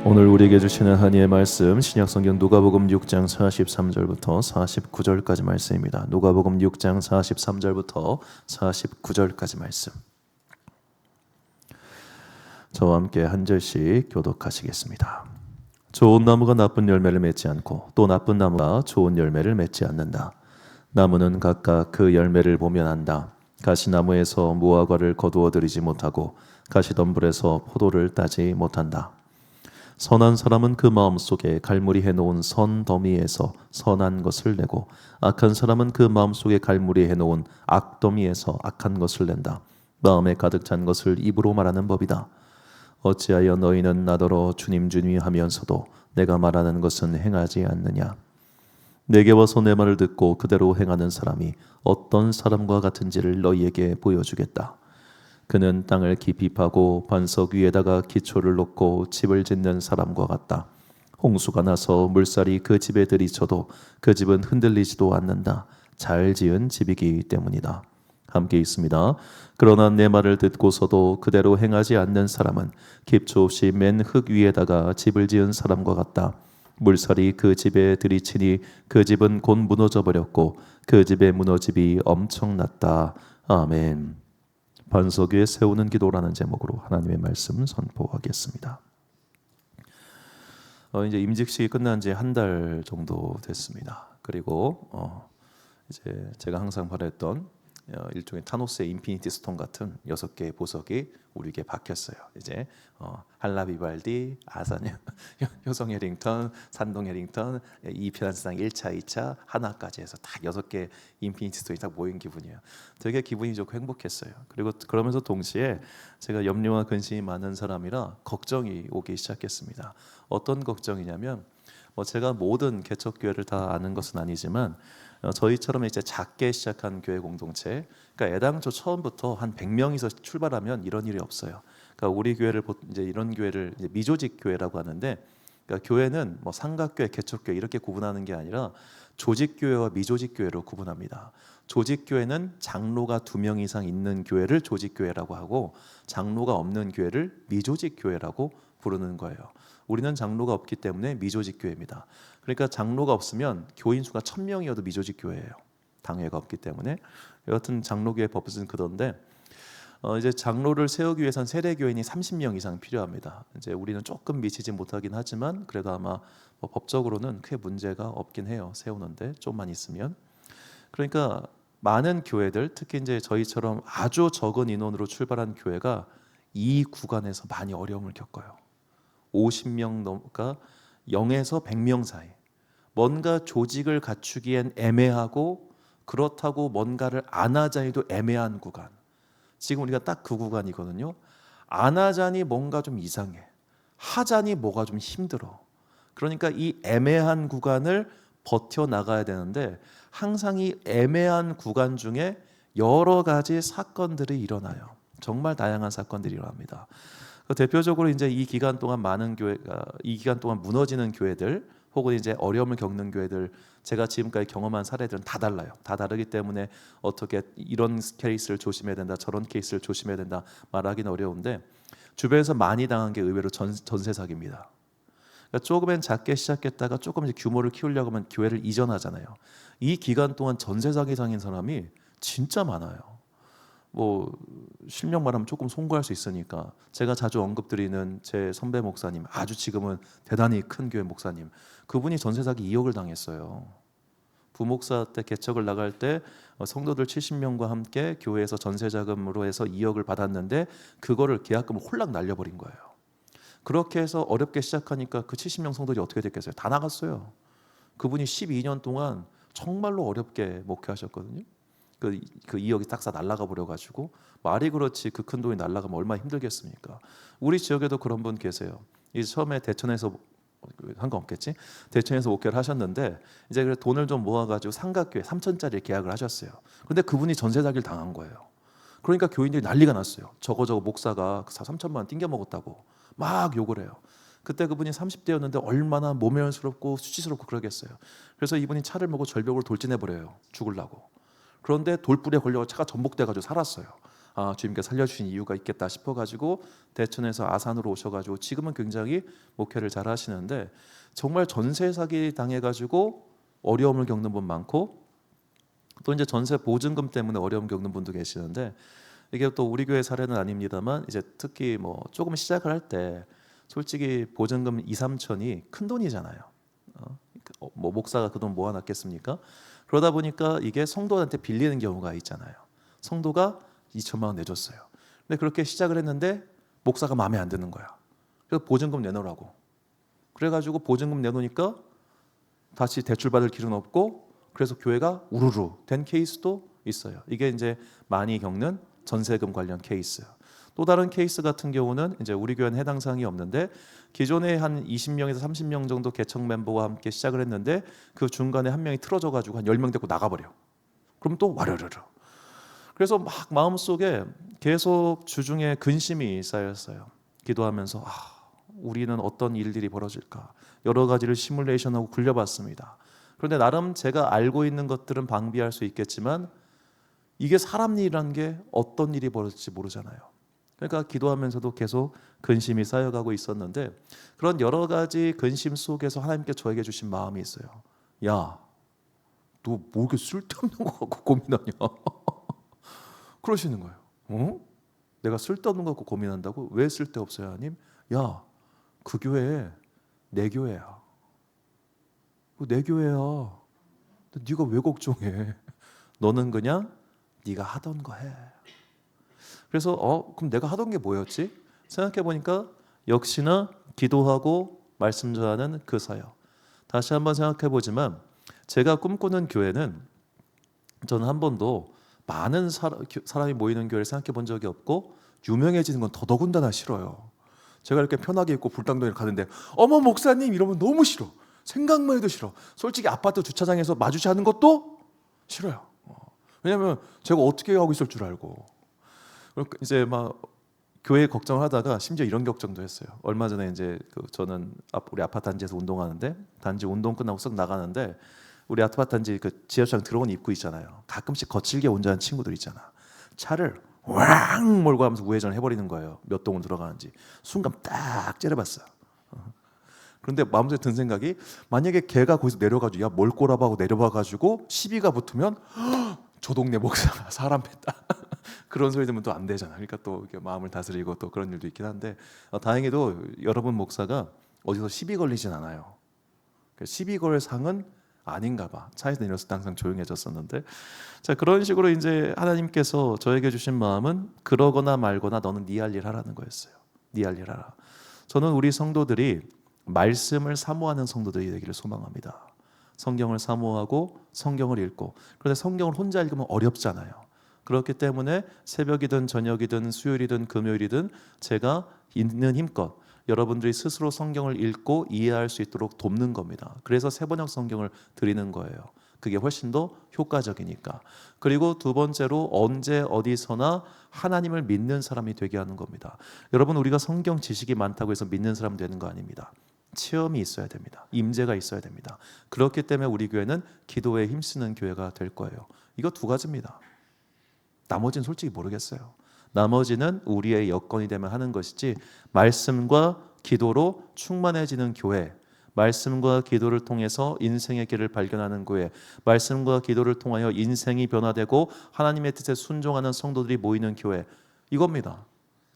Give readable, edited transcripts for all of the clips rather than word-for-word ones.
오늘 우리에게 주시는 하나님의 말씀 신약성경 누가복음 6장 43절부터 49절까지 말씀입니다. 누가복음 6장 43절부터 49절까지 말씀. 저와 함께 한 절씩 교독하시겠습니다. 좋은 나무가 나쁜 열매를 맺지 않고 또 나쁜 나무가 좋은 열매를 맺지 않는다. 나무는 각각 그 열매를 보면 안다. 가시나무에서 무화과를 거두어 들이지 못하고 가시덤불에서 포도를 따지 못한다. 선한 사람은 그 마음속에 갈무리 해놓은 선 더미에서 선한 것을 내고 악한 사람은 그 마음속에 갈무리 해놓은 악 더미에서 악한 것을 낸다. 마음에 가득 찬 것을 입으로 말하는 법이다. 어찌하여 너희는 나더러 주님 주님 하면서도 내가 말하는 것은 행하지 않느냐. 내게 와서 내 말을 듣고 그대로 행하는 사람이 어떤 사람과 같은지를 너희에게 보여주겠다. 그는 땅을 깊이 파고 반석 위에다가 기초를 놓고 집을 짓는 사람과 같다. 홍수가 나서 물살이 그 집에 들이쳐도 그 집은 흔들리지도 않는다. 잘 지은 집이기 때문이다. 함께 있습니다. 그러나 내 말을 듣고서도 그대로 행하지 않는 사람은 기초 없이 맨 흙 위에다가 집을 지은 사람과 같다. 물살이 그 집에 들이치니 그 집은 곧 무너져 버렸고 그 집의 무너짐이 엄청났다. 아멘. 반석 위에 세우는 기도라는 제목으로 하나님의 말씀 선포하겠습니다. 이제 임직식이 끝난 지 한 달 정도 됐습니다. 그리고 이제 제가 항상 바랬던 일종의 타노스의 인피니티 스톤 같은 6개의 보석이 우리에게 박혔어요. 이제 할라 비발디, 아산 효성 해링턴, 산동 해링턴, 이편산 1차, 2차 하나까지 해서 딱 6개 인피니티 스톤이 딱 모인 기분이에요. 되게 기분이 좋고 행복했어요. 그리고 그러면서 동시에 제가 염려와 근심이 많은 사람이라 걱정이 오기 시작했습니다. 어떤 걱정이냐면 제가 모든 개척교회를 다 아는 것은 아니지만 저희처럼 이제 작게 시작한 교회 공동체, 그러니까 애당초 처음부터 한 100명이서 출발하면 이런 일이 없어요. 그러니까 우리 교회를 이제 이런 교회를 이제 미조직 교회라고 하는데, 그러니까 교회는 뭐 삼각교회, 개척교회 이렇게 구분하는 게 아니라 조직교회와 미조직교회로 구분합니다. 조직교회는 장로가 2명 이상 있는 교회를 조직교회라고 하고 장로가 없는 교회를 미조직교회라고 부르는 거예요. 우리는 장로가 없기 때문에 미조직교회입니다. 그러니까 장로가 없으면 교인 수가 1000명이어도 미조직교회예요. 당회가 없기 때문에. 여하튼 장로교회 법은 그던데 이제 장로를 세우기 위해선 세례교인이 30명 이상 필요합니다. 이제 우리는 조금 미치지 못하긴 하지만 그래도 아마 법적으로는 크게 문제가 없긴 해요. 세우는데 좀만 있으면. 그러니까 많은 교회들, 특히 이제 저희처럼 아주 적은 인원으로 출발한 교회가 이 구간에서 많이 어려움을 겪어요. 50명 넘까 0에서 100명 사이. 뭔가 조직을 갖추기엔 애매하고 그렇다고 뭔가를 안 하자니도 애매한 구간. 지금 우리가 딱 그 구간이거든요. 안 하자니 뭔가 좀 이상해. 하자니 뭐가 좀 힘들어. 그러니까 이 애매한 구간을 버텨나가야 되는데 항상 이 애매한 구간 중에 여러 가지 사건들이 일어나요. 정말 다양한 사건들이 일어납니다. 대표적으로 이제 이 기간 동안 많은 교회가 이 기간 동안 무너지는 교회들 혹은 이제 어려움을 겪는 교회들, 제가 지금까지 경험한 사례들은 다 달라요. 다 다르기 때문에 어떻게 이런 케이스를 조심해야 된다, 저런 케이스를 조심해야 된다 말하기는 어려운데 주변에서 많이 당한 게 의외로 전세 사기입니다. 그러니까 조금은 작게 시작했다가 조금 이제 규모를 키우려고 하면 교회를 이전하잖아요. 이 기간 동안 전세 사기 당한 사람이 진짜 많아요. 뭐 실명 말하면 조금 송구할 수 있으니까 제가 자주 언급드리는 제 선배 목사님, 아주 지금은 대단히 큰 교회 목사님, 그분이 전세 사기 2억을 당했어요. 부목사 때 개척을 나갈 때 성도들 70명과 함께 교회에서 전세 자금으로 해서 2억을 받았는데 그거를 계약금을 홀락 날려버린 거예요. 그렇게 해서 어렵게 시작하니까 그 70명 성도들이 어떻게 됐겠어요? 다 나갔어요. 그분이 12년 동안 정말로 어렵게 목회하셨거든요. 그 2억이 싹 다 날아가 버려가지고 말이 그렇지 그 큰 돈이 날아가면 얼마나 힘들겠습니까? 우리 지역에도 그런 분 계세요. 이 처음에 대천에서 상관없겠지? 대천에서 목회를 하셨는데 이제 그래서 돈을 좀 모아가지고 삼각교회 3천짜리 계약을 하셨어요. 그런데 그분이 전세 사기를 당한 거예요. 그러니까 교인들이 난리가 났어요. 저거 목사가 3천만 원 띵겨 먹었다고 막 욕을 해요. 그때 그분이 30대였는데 얼마나 모멸스럽고 수치스럽고 그러겠어요. 그래서 이분이 차를 몰고 절벽으로 돌진해 버려요. 죽으려고. 그런데 돌불에 걸려 차가 전복돼가지고 살았어요. 주님께서 살려주신 이유가 있겠다 싶어가지고 대천에서 아산으로 오셔가지고 지금은 굉장히 목회를 잘 하시는데, 정말 전세 사기 당해가지고 어려움을 겪는 분 많고, 또 이제 전세 보증금 때문에 어려움 겪는 분도 계시는데, 이게 또 우리 교회 사례는 아닙니다만 이제 특히 뭐 조금 시작을 할 때 솔직히 보증금 2, 3천이 큰 돈이잖아요. 뭐 목사가 그 돈 모아놨겠습니까? 그러다 보니까 이게 성도한테 빌리는 경우가 있잖아요. 성도가 2천만 원 내줬어요. 근데 그렇게 시작을 했는데 목사가 마음에 안 드는 거야. 그래서 보증금 내놓으라고. 그래가지고 보증금 내놓으니까 다시 대출받을 길은 없고, 그래서 교회가 우르르 된 케이스도 있어요. 이게 이제 많이 겪는 전세금 관련 케이스. 또 다른 케이스 같은 경우는 이제 우리 교회는 해당 사항이 없는데, 기존에 한 20명에서 30명 정도 개척 멤버와 함께 시작을 했는데 그 중간에 한 명이 틀어져 가지고 한 10명 데리고 나가버려. 그럼 또 와르르르. 그래서 막 마음속에 계속 주중에 근심이 쌓였어요. 기도하면서 우리는 어떤 일들이 벌어질까, 여러 가지를 시뮬레이션하고 굴려봤습니다. 그런데 나름 제가 알고 있는 것들은 방비할 수 있겠지만 이게 사람 일이라는 게 어떤 일이 벌어질지 모르잖아요. 그러니까 기도하면서도 계속 근심이 쌓여가고 있었는데, 그런 여러 가지 근심 속에서 하나님께 저에게 주신 마음이 있어요. 야, 너 뭐 이렇게 쓸데없는 거 갖고 고민하냐? 그러시는 거예요. 내가 쓸데없는 거 갖고 고민한다고? 왜 쓸데없어요, 하나님? 야, 그 교회 내 교회야. 내 교회야. 네가 왜 걱정해? 너는 그냥 네가 하던 거 해. 그래서 그럼 내가 하던 게 뭐였지? 생각해 보니까 역시나 기도하고 말씀 전하는 그 사역. 다시 한번 생각해 보지만 제가 꿈꾸는 교회는, 저는 한 번도 많은 사람이 모이는 교회를 생각해 본 적이 없고, 유명해지는 건 더더군다나 싫어요. 제가 이렇게 편하게 입고 불당동에 가는데 어머 목사님 이러면 너무 싫어. 생각만 해도 싫어. 솔직히 아파트 주차장에서 마주치는 것도 싫어요. 왜냐하면 제가 어떻게 하고 있을 줄 알고. 이제 막 교회 걱정을 하다가 심지어 이런 걱정도 했어요. 얼마 전에 이제 저는 우리 아파트 단지에서 운동하는데, 단지 운동 끝나고 쓱 나가는데 우리 아파트 단지 그 지하철 들어온 입구 있잖아요. 가끔씩 거칠게 운전하는 친구들 있잖아. 차를 왕 몰고 하면서 우회전을 해버리는 거예요. 몇 동을 들어가는지 순간 딱 째려봤어요. 그런데 마음속에 든 생각이, 만약에 걔가 거기서 내려가지고 야 뭘 꼬라박고 내려봐가지고 시비가 붙으면 저 동네 목사가 사람 뺐다 그런 소리 들으면 또 안 되잖아. 그러니까 또 이렇게 마음을 다스리고 또 그런 일도 있긴 한데, 다행히도 여러분 목사가 어디서 시비 걸리진 않아요. 시비 걸 상은 아닌가 봐. 차에서 내렸을 때 항상 조용해졌었는데, 자, 그런 식으로 이제 하나님께서 저에게 주신 마음은 그러거나 말거나 너는 네 할 일 하라는 거였어요. 네 할 일 하라. 저는 우리 성도들이 말씀을 사모하는 성도들이 되기를 소망합니다. 성경을 사모하고 성경을 읽고. 그런데 성경을 혼자 읽으면 어렵잖아요. 그렇기 때문에 새벽이든 저녁이든 수요일이든 금요일이든 제가 있는 힘껏 여러분들이 스스로 성경을 읽고 이해할 수 있도록 돕는 겁니다. 그래서 세번역 성경을 드리는 거예요. 그게 훨씬 더 효과적이니까. 그리고 두 번째로 언제 어디서나 하나님을 믿는 사람이 되게 하는 겁니다. 여러분, 우리가 성경 지식이 많다고 해서 믿는 사람 되는 거 아닙니다. 체험이 있어야 됩니다. 임재가 있어야 됩니다. 그렇기 때문에 우리 교회는 기도에 힘쓰는 교회가 될 거예요. 이거 두 가지입니다. 나머지는 솔직히 모르겠어요. 나머지는 우리의 여건이 되면 하는 것이지, 말씀과 기도로 충만해지는 교회, 말씀과 기도를 통해서 인생의 길을 발견하는 교회, 말씀과 기도를 통하여 인생이 변화되고 하나님의 뜻에 순종하는 성도들이 모이는 교회, 이겁니다.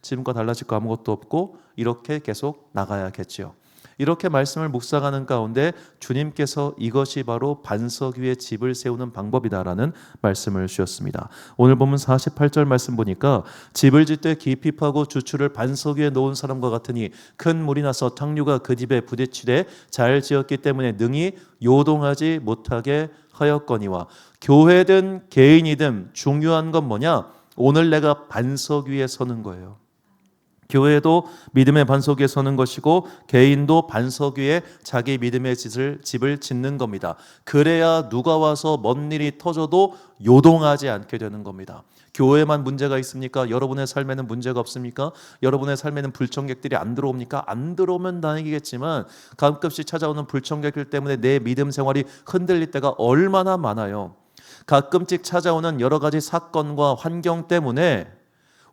지금과 달라질 거 아무것도 없고 이렇게 계속 나가야겠지요. 이렇게 말씀을 묵상하는 가운데 주님께서 이것이 바로 반석 위에 집을 세우는 방법이다라는 말씀을 주셨습니다. 오늘 보면 48절 말씀 보니까 집을 짓되 깊이 파고 주추를 반석 위에 놓은 사람과 같으니 큰 물이 나서 탕류가 그 집에 부딪히되 잘 지었기 때문에 능히 요동하지 못하게 하였거니와. 교회든 개인이든 중요한 건 뭐냐? 오늘 내가 반석 위에 서는 거예요. 교회도 믿음의 반석 위에 서는 것이고 개인도 반석 위에 자기 믿음의 집을 짓는 겁니다. 그래야 누가 와서 먼 일이 터져도 요동하지 않게 되는 겁니다. 교회만 문제가 있습니까? 여러분의 삶에는 문제가 없습니까? 여러분의 삶에는 불청객들이 안 들어옵니까? 안 들어오면 다행이겠지만 가끔씩 찾아오는 불청객들 때문에 내 믿음 생활이 흔들릴 때가 얼마나 많아요. 가끔씩 찾아오는 여러 가지 사건과 환경 때문에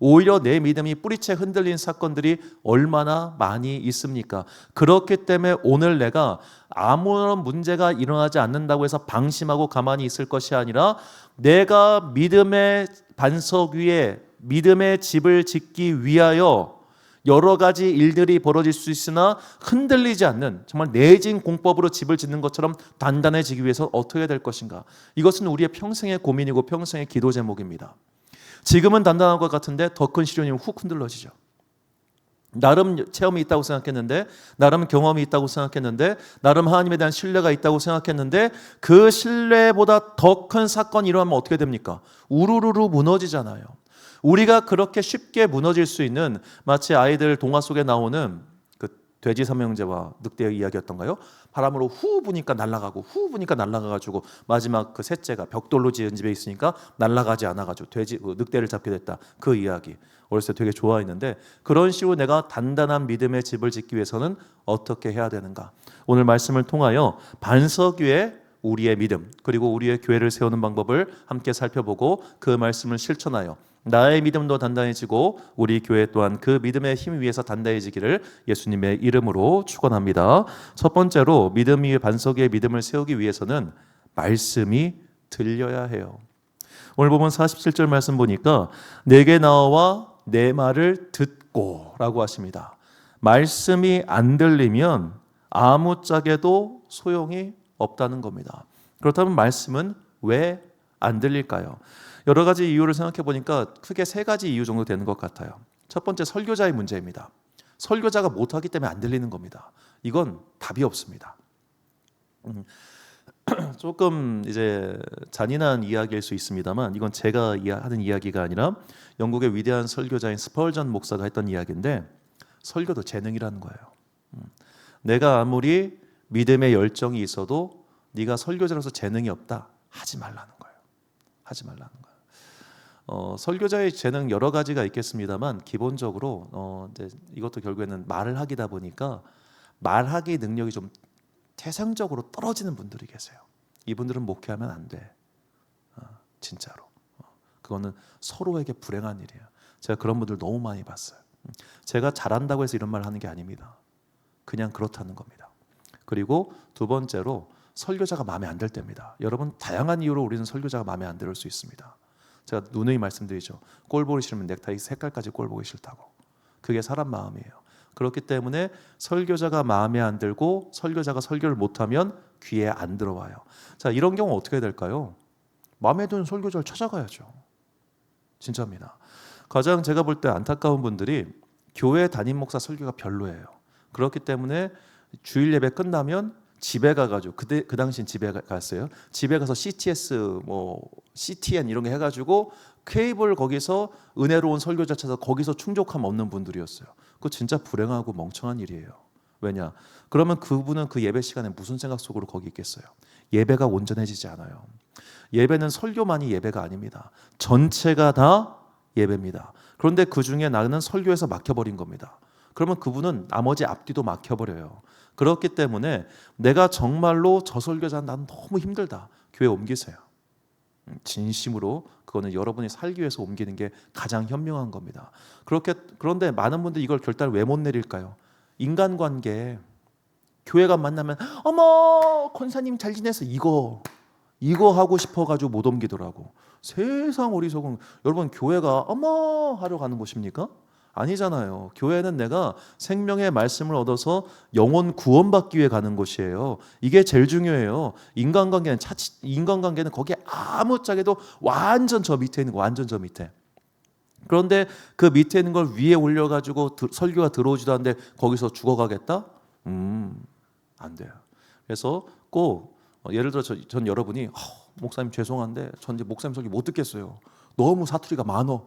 오히려 내 믿음이 뿌리채 흔들린 사건들이 얼마나 많이 있습니까? 그렇기 때문에 오늘 내가 아무런 문제가 일어나지 않는다고 해서 방심하고 가만히 있을 것이 아니라 내가 믿음의 반석 위에 믿음의 집을 짓기 위하여 여러 가지 일들이 벌어질 수 있으나 흔들리지 않는 정말 내진 공법으로 집을 짓는 것처럼 단단해지기 위해서 어떻게 해야 될 것인가? 이것은 우리의 평생의 고민이고 평생의 기도 제목입니다. 지금은 단단한 것 같은데 더 큰 시련이면 훅 흔들러지죠. 나름 체험이 있다고 생각했는데, 나름 경험이 있다고 생각했는데, 나름 하나님에 대한 신뢰가 있다고 생각했는데 그 신뢰보다 더 큰 사건이 일어나면 어떻게 됩니까? 우르르르 무너지잖아요. 우리가 그렇게 쉽게 무너질 수 있는, 마치 아이들 동화 속에 나오는 그 돼지 삼형제와 늑대의 이야기였던가요? 바람으로 후 부니까 날아가고 후 부니까 날아가가지고 마지막 그 셋째가 벽돌로 지은 집에 있으니까 날아가지 않아가지고 늑대를 잡게 됐다. 그 이야기 어렸을 때 되게 좋아했는데, 그런 식으로 내가 단단한 믿음의 집을 짓기 위해서는 어떻게 해야 되는가? 오늘 말씀을 통하여 반석 위에 우리의 믿음 그리고 우리의 교회를 세우는 방법을 함께 살펴보고 그 말씀을 실천하여 나의 믿음도 단단해지고 우리 교회 또한 그 믿음의 힘 위에서 단단해지기를 예수님의 이름으로 축원합니다. 첫 번째로 믿음 위에 반석 위에 믿음을 세우기 위해서는 말씀이 들려야 해요. 오늘 보면 47절 말씀 보니까 내게 나와 내 말을 듣고 라고 하십니다. 말씀이 안 들리면 아무짝에도 소용이 없다는 겁니다. 그렇다면 말씀은 왜 안 들릴까요? 여러 가지 이유를 생각해 보니까 크게 세 가지 이유 정도 되는 것 같아요. 첫 번째, 설교자의 문제입니다. 설교자가 못하기 때문에 안 들리는 겁니다. 이건 답이 없습니다. 조금 이제 잔인한 이야기일 수 있습니다만 이건 제가 하는 이야기가 아니라 영국의 위대한 설교자인 스펄전 목사가 했던 이야기인데, 설교도 재능이라는 거예요. 내가 아무리 믿음의 열정이 있어도 네가 설교자로서 재능이 없다, 하지 말라는 거예요. 하지 말라는 거예요. 설교자의 재능 여러 가지가 있겠습니다만 기본적으로 이제 이것도 결국에는 말을 하기다 보니까 말하기 능력이 좀 태생적으로 떨어지는 분들이 계세요. 이분들은 목회하면 안 돼. 진짜로. 그거는 서로에게 불행한 일이에요. 제가 그런 분들 너무 많이 봤어요. 제가 잘한다고 해서 이런 말 하는 게 아닙니다. 그냥 그렇다는 겁니다. 그리고 두 번째로, 설교자가 마음에 안 들 때입니다. 여러분, 다양한 이유로 우리는 설교자가 마음에 안 들 수 있습니다. 제가 누누이 말씀드리죠. 꼴 보기 싫으면 넥타이 색깔까지 꼴 보기 싫다고. 그게 사람 마음이에요. 그렇기 때문에 설교자가 마음에 안 들고 설교자가 설교를 못하면 귀에 안 들어와요. 자, 이런 경우 어떻게 해야 될까요? 마음에 드는 설교자를 찾아가야죠. 진짜입니다. 가장 제가 볼 때 안타까운 분들이 교회 담임 목사 설교가 별로예요. 그렇기 때문에 주일 예배 끝나면 집에 가가지고, 그 당시엔 집에 갔어요. 집에 가서 CTS, CTN 이런 게 해가지고 케이블 거기서 은혜로운 설교자 찾아서 거기서 충족함 없는 분들이었어요. 그거 진짜 불행하고 멍청한 일이에요. 왜냐? 그러면 그분은 그 예배 시간에 무슨 생각 속으로 거기 있겠어요? 예배가 온전해지지 않아요. 예배는 설교만이 예배가 아닙니다. 전체가 다 예배입니다. 그런데 그 중에 나는 설교에서 막혀버린 겁니다. 그러면 그분은 나머지 앞뒤도 막혀버려요. 그렇기 때문에 내가 정말로 저 설교자 난 너무 힘들다, 교회 옮기세요. 진심으로 그거는 여러분이 살기 위해서 옮기는 게 가장 현명한 겁니다. 그런데 많은 분들이 이걸 결단을 왜 못 내릴까요? 인간관계, 교회가 만나면 어머 권사님 잘 지내서 이거 하고 싶어가지고 못 옮기더라고. 세상 어리석은. 여러분, 교회가 어머 하러 가는 곳입니까? 아니잖아요. 교회는 내가 생명의 말씀을 얻어서 영혼 구원받기 위해 가는 곳이에요. 이게 제일 중요해요. 인간관계는 거기에 아무짝에도 완전 저 밑에 있는 거, 완전 저 밑에. 그런데 그 밑에 있는 걸 위에 올려가지고 설교가 들어오지도 않는데 거기서 죽어가겠다? 안 돼요. 그래서 꼭 예를 들어 전 여러분이 목사님 죄송한데 전 이제 목사님 설교 못 듣겠어요. 너무 사투리가 많어.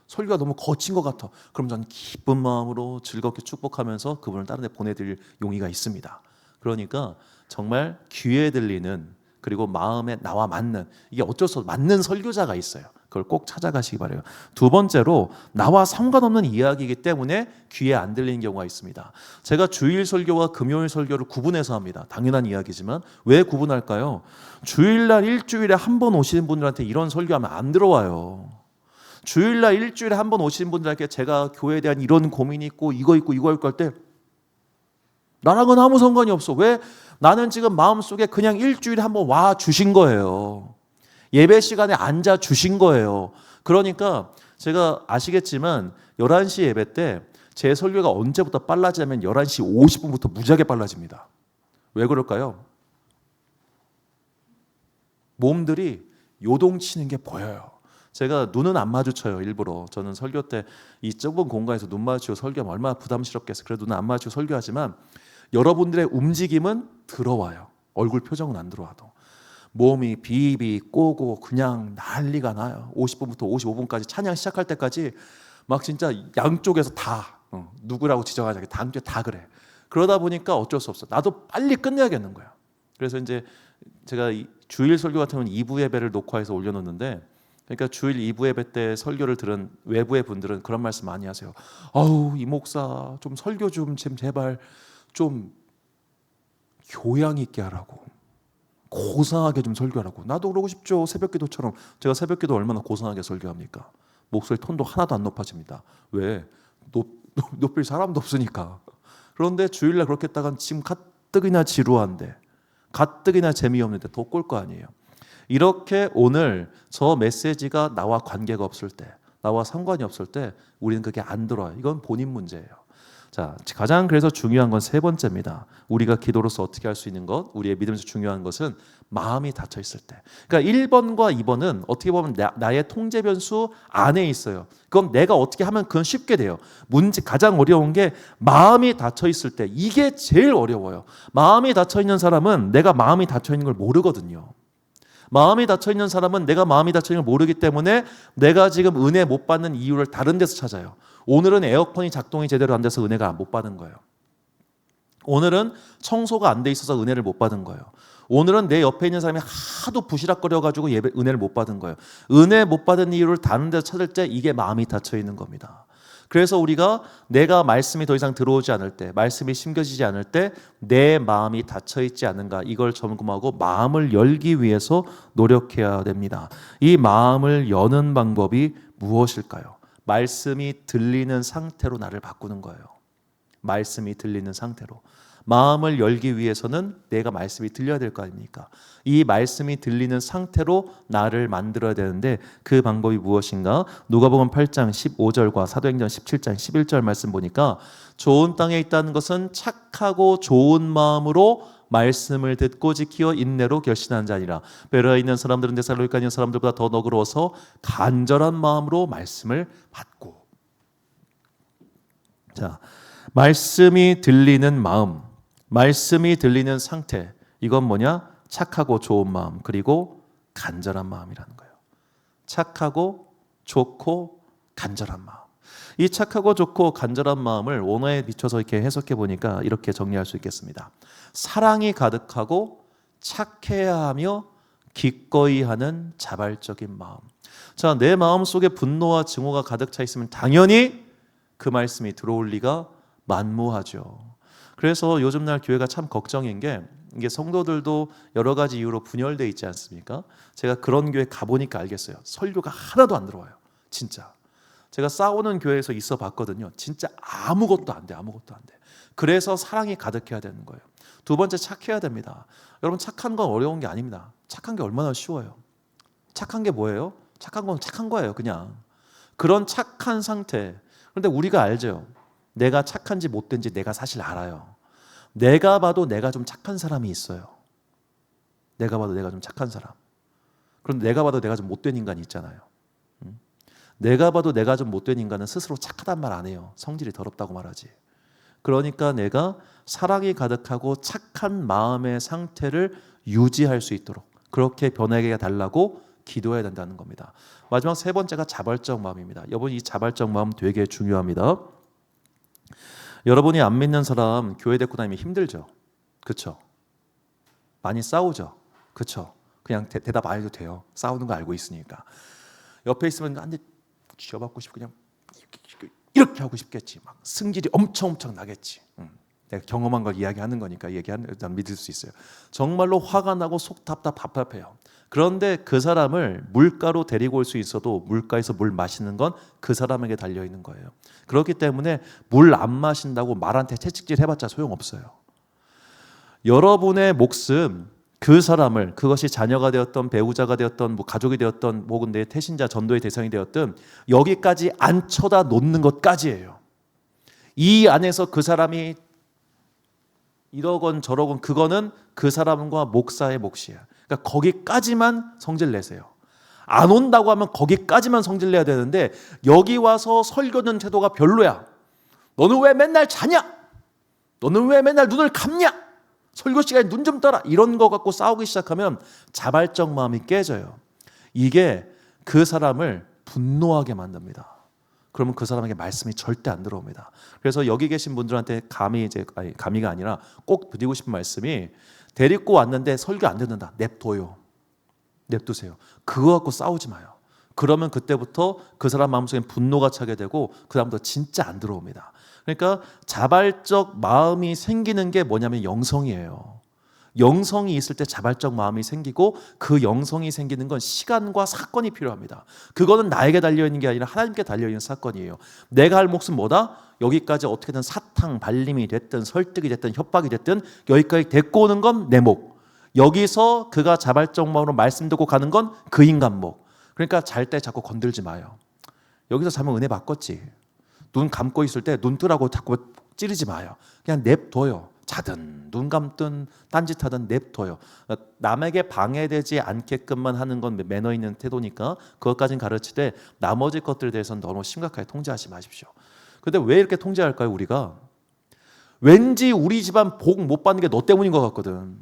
설교가 너무 거친 것 같아. 그럼 저는 기쁜 마음으로 즐겁게 축복하면서 그분을 다른 데 보내드릴 용의가 있습니다. 그러니까 정말 귀에 들리는, 그리고 마음에 나와 맞는, 이게 어쩔 수 없이 맞는 설교자가 있어요. 그걸 꼭 찾아가시기 바라요. 두 번째로, 나와 상관없는 이야기이기 때문에 귀에 안 들리는 경우가 있습니다. 제가 주일 설교와 금요일 설교를 구분해서 합니다. 당연한 이야기지만 왜 구분할까요? 주일날 일주일에 한 번 오시는 분들한테 이런 설교하면 안 들어와요. 주일날 일주일에 한 번 오시는 분들에게 제가 교회에 대한 이런 고민이 있고 이거 있고 이거 있고 할 때 나랑은 아무 상관이 없어. 왜? 나는 지금 마음속에 그냥 일주일에 한 번 와 주신 거예요. 예배 시간에 앉아 주신 거예요. 그러니까 제가 아시겠지만 11시 예배 때 제 설교가 언제부터 빨라지냐면 11시 50분부터 무지하게 빨라집니다. 왜 그럴까요? 몸들이 요동치는 게 보여요. 제가 눈은 안 마주쳐요. 일부러. 저는 설교 때 이 좁은 공간에서 눈 마주치고 설교하면 얼마나 부담스럽겠어요. 그래도 눈 안 마주치고 설교하지만 여러분들의 움직임은 들어와요. 얼굴 표정은 안 들어와도. 몸이 비비 꼬고 그냥 난리가 나요. 50분부터 55분까지 찬양 시작할 때까지 막 진짜 양쪽에서 다 누구라고 지정하자. 다 그래. 그러다 보니까 어쩔 수 없어. 나도 빨리 끝내야겠는 거야. 그래서 이제 제가 주일 설교 같은 경우는 2부 예배를 녹화해서 올려놓는데, 그러니까 주일 2부 예배 때 설교를 들은 외부의 분들은 그런 말씀 많이 하세요. 아우 이 목사 좀 설교 좀 제발 좀 교양 있게 하라고, 고상하게 좀 설교하라고. 나도 그러고 싶죠. 새벽기도처럼. 제가 새벽기도 얼마나 고상하게 설교합니까? 목소리 톤도 하나도 안 높아집니다. 왜? 높일 사람도 없으니까. 그런데 주일날 그렇게 했다간 지금 가뜩이나 지루한데, 가뜩이나 재미없는데 더 꼴 거 아니에요. 이렇게 오늘 저 메시지가 나와 관계가 없을 때, 나와 상관이 없을 때 우리는 그게 안 들어요. 이건 본인 문제예요. 자, 가장 그래서 중요한 건 세 번째입니다. 우리가 기도로서 어떻게 할 수 있는 것, 우리의 믿음에서 중요한 것은 마음이 닫혀 있을 때. 그러니까 1번과 2번은 어떻게 보면 나의 통제 변수 안에 있어요. 그럼 내가 어떻게 하면 그건 쉽게 돼요. 가장 어려운 게 마음이 닫혀 있을 때. 이게 제일 어려워요. 마음이 닫혀 있는 사람은 내가 마음이 닫혀 있는 걸 모르거든요. 마음이 닫혀 있는 사람은 내가 마음이 닫혀 있는 걸 모르기 때문에 내가 지금 은혜 못 받는 이유를 다른 데서 찾아요. 오늘은 에어컨이 작동이 제대로 안 돼서 은혜가 못 받은 거예요. 오늘은 청소가 안 돼 있어서 은혜를 못 받은 거예요. 오늘은 내 옆에 있는 사람이 하도 부시락거려가지고 은혜를 못 받은 거예요. 은혜 못 받은 이유를 다른 데서 찾을 때 이게 마음이 닫혀 있는 겁니다. 그래서 우리가 내가 말씀이 더 이상 들어오지 않을 때, 말씀이 심겨지지 않을 때 내 마음이 닫혀 있지 않은가, 이걸 점검하고 마음을 열기 위해서 노력해야 됩니다. 이 마음을 여는 방법이 무엇일까요? 말씀이 들리는 상태로 나를 바꾸는 거예요. 말씀이 들리는 상태로. 마음을 열기 위해서는 내가 말씀이 들려야 될 거 아닙니까? 이 말씀이 들리는 상태로 나를 만들어야 되는데 그 방법이 무엇인가? 누가복음 8장 15절과 사도행전 17장 11절 말씀 보니까 좋은 땅에 있다는 것은 착하고 좋은 마음으로 말씀을 듣고 지키어 인내로 결신한 자니라. 베레아에 있는 사람들은 데살로니가에 있는 사람들보다 더 너그러워서 간절한 마음으로 말씀을 받고. 자, 말씀이 들리는 마음, 말씀이 들리는 상태, 이건 뭐냐? 착하고 좋은 마음, 그리고 간절한 마음이라는 거예요. 착하고 좋고 간절한 마음. 이 착하고 좋고 간절한 마음을 원어에 비춰서 이렇게 해석해 보니까 이렇게 정리할 수 있겠습니다. 사랑이 가득하고 착해야 하며 기꺼이 하는 자발적인 마음. 자, 내 마음 속에 분노와 증오가 가득 차 있으면 당연히 그 말씀이 들어올 리가 만무하죠. 그래서 요즘 날 교회가 참 걱정인 게, 이게 성도들도 여러 가지 이유로 분열되어 있지 않습니까? 제가 그런 교회 가보니까 알겠어요. 설교가 하나도 안 들어와요. 진짜. 제가 싸우는 교회에서 있어 봤거든요. 진짜 아무것도 안 돼. 아무것도 안 돼. 그래서 사랑이 가득해야 되는 거예요. 두 번째, 착해야 됩니다. 여러분, 착한 건 어려운 게 아닙니다. 착한 게 얼마나 쉬워요. 착한 게 뭐예요? 착한 건 착한 거예요. 그냥. 그런 착한 상태. 그런데 우리가 알죠. 내가 착한지 못된지 내가 사실 알아요. 내가 봐도 내가 좀 착한 사람이 있어요. 내가 봐도 내가 좀 착한 사람. 그런데 내가 봐도 내가 좀 못된 인간이 있잖아요. 내가 봐도 내가 좀 못된 인간은 스스로 착하단 말 안 해요. 성질이 더럽다고 말하지. 그러니까 내가 사랑이 가득하고 착한 마음의 상태를 유지할 수 있도록 그렇게 변하게 달라고 기도해야 된다는 겁니다. 마지막 세 번째가 자발적 마음입니다. 여러분, 이 자발적 마음 되게 중요합니다. 여러분이 안 믿는 사람 교회 데리고 다니면 힘들죠. 그렇죠? 많이 싸우죠. 그렇죠? 그냥 대답 안 해도 돼요. 싸우는 거 알고 있으니까. 옆에 있으면 한 대 쥐어받고 싶고 그냥 이렇게 하고 싶겠지. 막 승질이 엄청 나겠지. 내가 경험한 걸 이야기하는 거니까 일단 믿을 수 있어요. 정말로 화가 나고 속 답답해요. 그런데 그 사람을 물가로 데리고 올 수 있어도 물가에서 물 마시는 건 그 사람에게 달려 있는 거예요. 그렇기 때문에 물 안 마신다고 말한테 채찍질 해봤자 소용없어요. 여러분의 몫은 그 사람을, 그것이 자녀가 되었던 배우자가 되었던 뭐 가족이 되었던 혹은 내 태신자 전도의 대상이 되었든 여기까지 안 쳐다 놓는 것까지예요. 이 안에서 그 사람이 이러건 저러건 그거는 그 사람과 목사의 몫이야. 그러니까 거기까지만 성질 내세요. 안 온다고 하면 거기까지만 성질 내야 되는데 여기 와서 설교는 태도가 별로야. 너는 왜 맨날 자냐? 너는 왜 맨날 눈을 감냐? 설교 시간에 눈 좀 떠라. 이런 거 갖고 싸우기 시작하면 자발적 마음이 깨져요. 이게 그 사람을 분노하게 만듭니다. 그러면 그 사람에게 말씀이 절대 안 들어옵니다. 그래서 여기 계신 분들한테 감히가 아니라 꼭 드리고 싶은 말씀이 데리고 왔는데 설교 안 듣는다. 냅둬요. 냅두세요. 그거 갖고 싸우지 마요. 그러면 그때부터 그 사람 마음속에 분노가 차게 되고 그 다음부터 진짜 안 들어옵니다. 그러니까 자발적 마음이 생기는 게 뭐냐면 영성이에요. 영성이 있을 때 자발적 마음이 생기고 그 영성이 생기는 건 시간과 사건이 필요합니다. 그거는 나에게 달려있는 게 아니라 하나님께 달려있는 사건이에요. 내가 할 몫은 뭐다? 여기까지 어떻게든 사탕, 발림이 됐든 설득이 됐든 협박이 됐든 여기까지 데리고 오는 건 내 몫. 여기서 그가 자발적 마음으로 말씀 듣고 가는 건 그 인간 몫. 그러니까 잘 때 자꾸 건들지 마요. 여기서 자면 은혜 받겠지. 눈 감고 있을 때 눈 뜨라고 자꾸 찌르지 마요. 그냥 냅둬요. 자든 눈 감든 딴짓하든 냅둬요. 남에게 방해되지 않게끔만 하는 건 매너 있는 태도니까 그것까지는 가르치되 나머지 것들에 대해서는 너무 심각하게 통제하지 마십시오. 근데 왜 이렇게 통제할까요? 우리가 왠지 우리 집안 복 못 받는 게 너 때문인 것 같거든.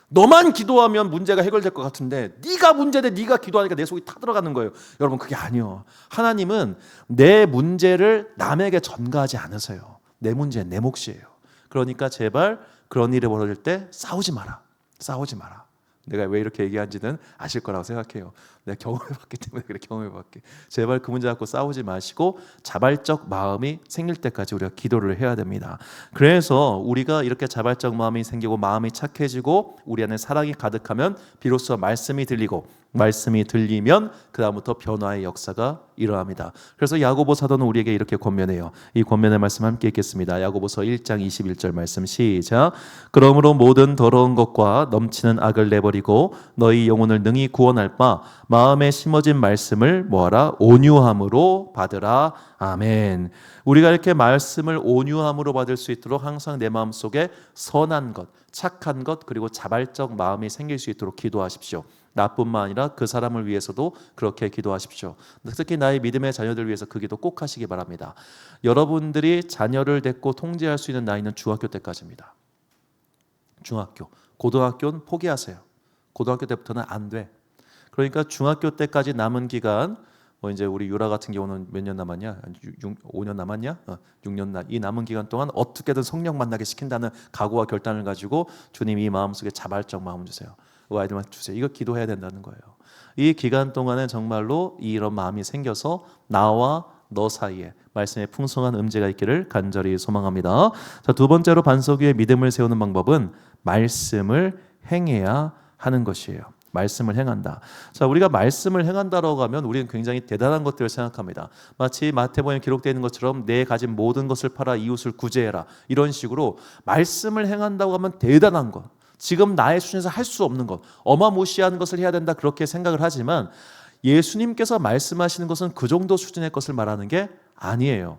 너만 기도하면 문제가 해결될 것 같은데 네가 문제돼. 네가 기도하니까 내 속이 타들어가는 거예요. 여러분 그게 아니요. 하나님은 내 문제를 남에게 전가하지 않으세요. 내 문제는 내 몫이에요. 그러니까 제발 그런 일이 벌어질 때 싸우지 마라. 싸우지 마라. 내가 왜 이렇게 얘기한지는 아실 거라고 생각해요. 내가 경험해봤기 때문에 그래. 경험해봤기. 제발 그 문제 갖고 싸우지 마시고 자발적 마음이 생길 때까지 우리가 기도를 해야 됩니다. 그래서 우리가 이렇게 자발적 마음이 생기고 마음이 착해지고 우리 안에 사랑이 가득하면 비로소 말씀이 들리고 말씀이 들리면 그 다음부터 변화의 역사가 일어납니다. 그래서 야고보 사도는 우리에게 이렇게 권면해요. 이 권면의 말씀 함께 읽겠습니다. 야고보서 1장 21절 말씀 시작. 그러므로 모든 더러운 것과 넘치는 악을 내버리고 너희 영혼을 능히 구원할 바 마음에 심어진 말씀을 뭐하라? 온유함으로 받으라. 아멘. 우리가 이렇게 말씀을 온유함으로 받을 수 있도록 항상 내 마음속에 선한 것, 착한 것 그리고 자발적 마음이 생길 수 있도록 기도하십시오. 나뿐만 아니라 그 사람을 위해서도 그렇게 기도하십시오. 특히 나의 믿음의 자녀들 위해서 그 기도 꼭 하시기 바랍니다. 여러분들이 자녀를 데리고 통제할 수 있는 나이는 중학교 때까지입니다. 중학교, 고등학교는 포기하세요. 고등학교 때부터는 안 돼. 그러니까 중학교 때까지 남은 기간 이제 우리 유라 같은 경우는 몇 년 남았냐? 5년 남았냐? 6년 이 남은 기간 동안 어떻게든 성령 만나게 시킨다는 각오와 결단을 가지고 주님 이 마음속에 자발적 마음 주세요. 그 아이들만 주세요. 이거 기도해야 된다는 거예요. 이 기간 동안에 정말로 이런 마음이 생겨서 나와 너 사이에 말씀의 풍성한 음제가 있기를 간절히 소망합니다. 자, 두 번째로 반석 위에 믿음을 세우는 방법은 말씀을 행해야 하는 것이에요. 말씀을 행한다. 자, 우리가 말씀을 행한다라고 하면 우리는 굉장히 대단한 것들을 생각합니다. 마치 마태복음에 기록되어 있는 것처럼 내 가진 모든 것을 팔아 이웃을 구제해라. 이런 식으로 말씀을 행한다고 하면 대단한 것, 지금 나의 수준에서 할 수 없는 것, 어마무시한 것을 해야 된다 그렇게 생각을 하지만 예수님께서 말씀하시는 것은 그 정도 수준의 것을 말하는 게 아니에요.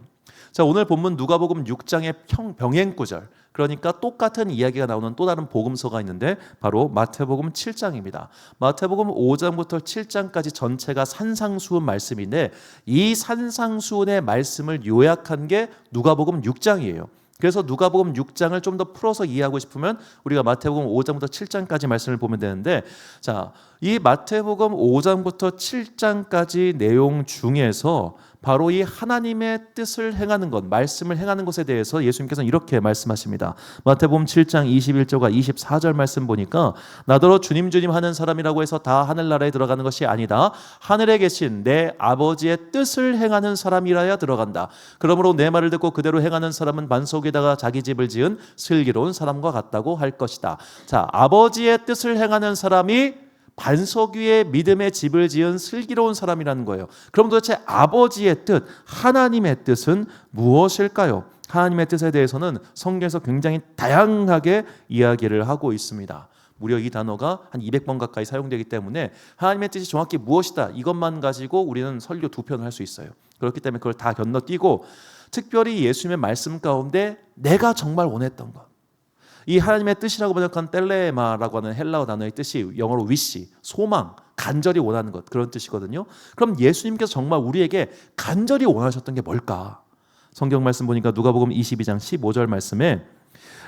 자, 오늘 본문 누가복음 6장의 병행 구절, 그러니까 똑같은 이야기가 나오는 또 다른 복음서가 있는데 바로 마태복음 7장입니다. 마태복음 5장부터 7장까지 전체가 산상수훈 말씀인데 이 산상수훈의 말씀을 요약한 게 누가복음 6장이에요. 그래서 누가복음 6장을 좀 더 풀어서 이해하고 싶으면 우리가 마태복음 5장부터 7장까지 말씀을 보면 되는데, 자, 이 마태복음 5장부터 7장까지 내용 중에서 바로 이 하나님의 뜻을 행하는 것, 말씀을 행하는 것에 대해서 예수님께서는 이렇게 말씀하십니다. 마태복음 7장 21절과 24절 말씀 보니까 나더러 주님 주님 하는 사람이라고 해서 다 하늘나라에 들어가는 것이 아니다. 하늘에 계신 내 아버지의 뜻을 행하는 사람이라야 들어간다. 그러므로 내 말을 듣고 그대로 행하는 사람은 반석에다가 자기 집을 지은 슬기로운 사람과 같다고 할 것이다. 자, 아버지의 뜻을 행하는 사람이 반석 위에 믿음의 집을 지은 슬기로운 사람이라는 거예요. 그럼 도대체 아버지의 뜻, 하나님의 뜻은 무엇일까요? 하나님의 뜻에 대해서는 성경에서 굉장히 다양하게 이야기를 하고 있습니다. 무려 이 단어가 한 200번 가까이 사용되기 때문에 하나님의 뜻이 정확히 무엇이다, 이것만 가지고 우리는 설교 2편을 할 수 있어요. 그렇기 때문에 그걸 다 건너뛰고 특별히 예수님의 말씀 가운데 내가 정말 원했던 것, 이 하나님의 뜻이라고 번역한 텔레마라고 하는 헬라어 단어의 뜻이 영어로 wish, 소망, 간절히 원하는 것, 그런 뜻이거든요. 그럼 예수님께서 정말 우리에게 간절히 원하셨던 게 뭘까? 성경 말씀 보니까 누가복음 22장 15절 말씀에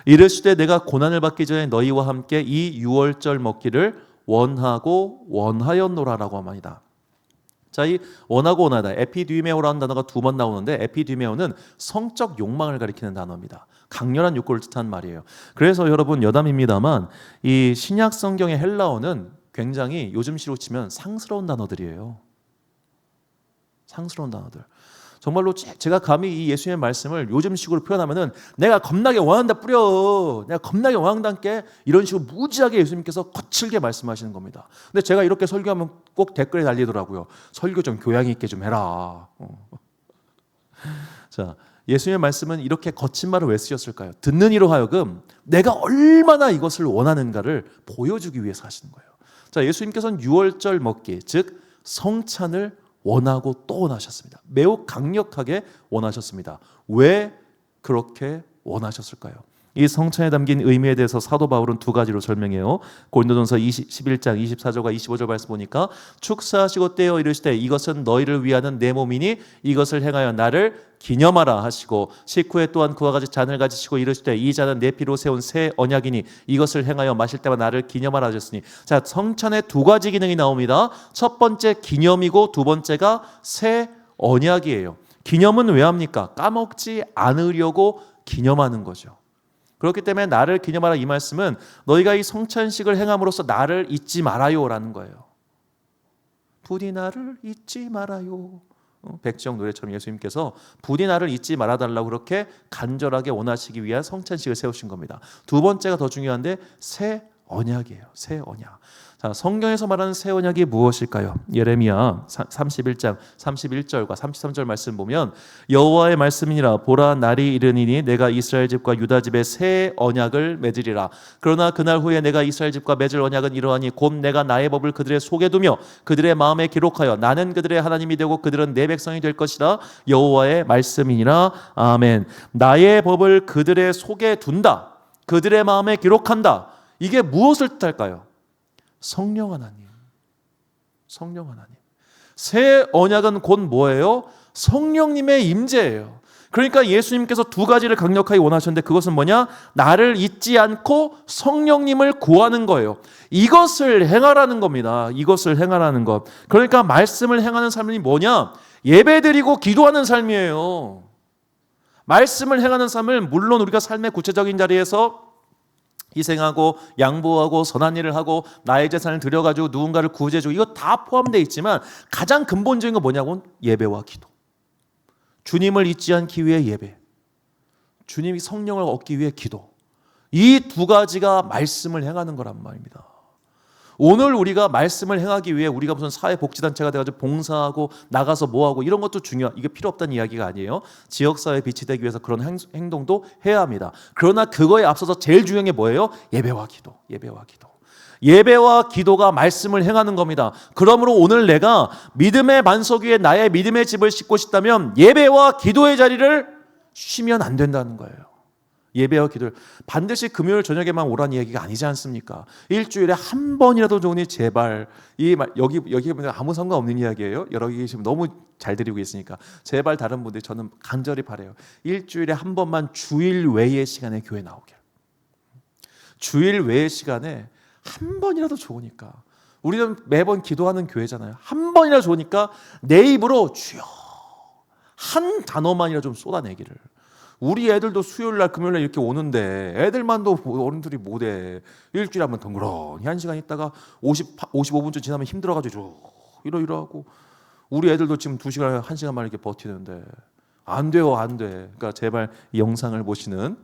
이르시되 내가 고난을 받기 전에 너희와 함께 이 유월절 먹기를 원하고 원하였노라라고 합니다. 자, 이 원하고 원하다, 에피디메오라는 단어가 2번 나오는데 에피디메오는 성적 욕망을 가리키는 단어입니다. 강렬한 욕구를 뜻하는 말이에요. 그래서 여러분 여담입니다만 이 신약 성경의 헬라어는 굉장히 요즘시로 치면 상스러운 단어들이에요. 상스러운 단어들. 정말로 제가 감히 이 예수님의 말씀을 요즘식으로 표현하면은 내가 겁나게 원한다 뿌려, 내가 겁나게 원한다께, 이런 식으로 무지하게 예수님께서 거칠게 말씀하시는 겁니다. 근데 제가 이렇게 설교하면 꼭 댓글에 달리더라고요. 설교 좀 교양 있게 좀 해라. 자, 예수님의 말씀은 이렇게 거친 말을 왜 쓰셨을까요? 듣는 이로 하여금 내가 얼마나 이것을 원하는가를 보여주기 위해서 하시는 거예요. 자, 예수님께서는 유월절 먹기, 즉 성찬을 원하고 또 원하셨습니다. 매우 강력하게 원하셨습니다. 왜 그렇게 원하셨을까요? 이 성찬에 담긴 의미에 대해서 사도 바울은 2가지로 설명해요. 고린도전서 11장 24절과 25절 말씀 보니까 축사하시고 떼어 이르시되 이것은 너희를 위하는 내 몸이니 이것을 행하여 나를 기념하라 하시고, 식후에 또한 그와 같이 잔을 가지시고 이르시되 이 잔은 내 피로 세운 새 언약이니 이것을 행하여 마실 때마다 나를 기념하라 하셨으니. 자, 성찬에 2가지 기능이 나옵니다. 첫 번째 기념이고 두 번째가 새 언약이에요. 기념은 왜 합니까? 까먹지 않으려고 기념하는 거죠. 그렇기 때문에 나를 기념하라, 이 말씀은 너희가 이 성찬식을 행함으로써 나를 잊지 말아요라는 거예요. 부디 나를 잊지 말아요. 백지영 노래처럼 예수님께서 부디 나를 잊지 말아달라고 그렇게 간절하게 원하시기 위한 성찬식을 세우신 겁니다. 두 번째가 더 중요한데 새 언약이에요. 새 언약. 자, 성경에서 말하는 새 언약이 무엇일까요? 예레미야 31장 31절과 33절 말씀 보면 여호와의 말씀이니라 보라 날이 이르니니 내가 이스라엘 집과 유다 집에 새 언약을 맺으리라. 그러나 그날 후에 내가 이스라엘 집과 맺을 언약은 이러하니 곧 내가 나의 법을 그들의 속에 두며 그들의 마음에 기록하여 나는 그들의 하나님이 되고 그들은 내 백성이 될 것이라. 여호와의 말씀이니라. 아멘. 나의 법을 그들의 속에 둔다, 그들의 마음에 기록한다. 이게 무엇을 뜻할까요? 성령 하나님. 성령 하나님. 새 언약은 곧 뭐예요? 성령님의 임재예요. 그러니까 예수님께서 2가지를 강력하게 원하셨는데 그것은 뭐냐? 나를 잊지 않고 성령님을 구하는 거예요. 이것을 행하라는 겁니다. 이것을 행하라는 것. 그러니까 말씀을 행하는 삶이 뭐냐? 예배드리고 기도하는 삶이에요. 말씀을 행하는 삶을 물론 우리가 삶의 구체적인 자리에서 희생하고 양보하고 선한 일을 하고 나의 재산을 들여가지고 누군가를 구제해주고 이거 다 포함되어 있지만 가장 근본적인 건 뭐냐고는 예배와 기도. 주님을 잊지 않기 위해 예배, 주님이 성령을 얻기 위해 기도. 이 2가지가 말씀을 행하는 거란 말입니다. 오늘 우리가 말씀을 행하기 위해 우리가 무슨 사회복지단체가 돼가지고 봉사하고 나가서 뭐하고 이런 것도 이게 필요 없다는 이야기가 아니에요. 지역사회에 빛이 되기 위해서 그런 행동도 해야 합니다. 그러나 그거에 앞서서 제일 중요한 게 뭐예요? 예배와 기도. 예배와 기도. 예배와 기도가 말씀을 행하는 겁니다. 그러므로 오늘 내가 믿음의 반석 위에 나의 믿음의 집을 싣고 싶다면 예배와 기도의 자리를 쉬면 안 된다는 거예요. 예배와 기도를 반드시 금요일 저녁에만 오라는 얘기가 아니지 않습니까? 일주일에 한 번이라도 좋으니 제발, 여기 보면 아무 상관없는 이야기예요. 여러 개 계시면 너무 잘 드리고 있으니까 제발 다른 분들이 저는 간절히 바라요. 일주일에 한 번만 주일 외의 시간에 교회 나오게. 주일 외의 시간에 한 번이라도 좋으니까. 우리는 매번 기도하는 교회잖아요. 한 번이라도 좋으니까 내 입으로 주여 한 단어만이라 좀 쏟아내기를. 우리 애들도 수요일날 금요일날 이렇게 오는데 애들만도 어른들이 못해. 일주일에 한번 덩그러니 한 시간 있다가 55분쯤 지나면 힘들어가지고 이러하고 우리 애들도 지금 2시간 1시간만 이렇게 버티는데 안 돼요, 안 돼. 그러니까 제발 이 영상을 보시는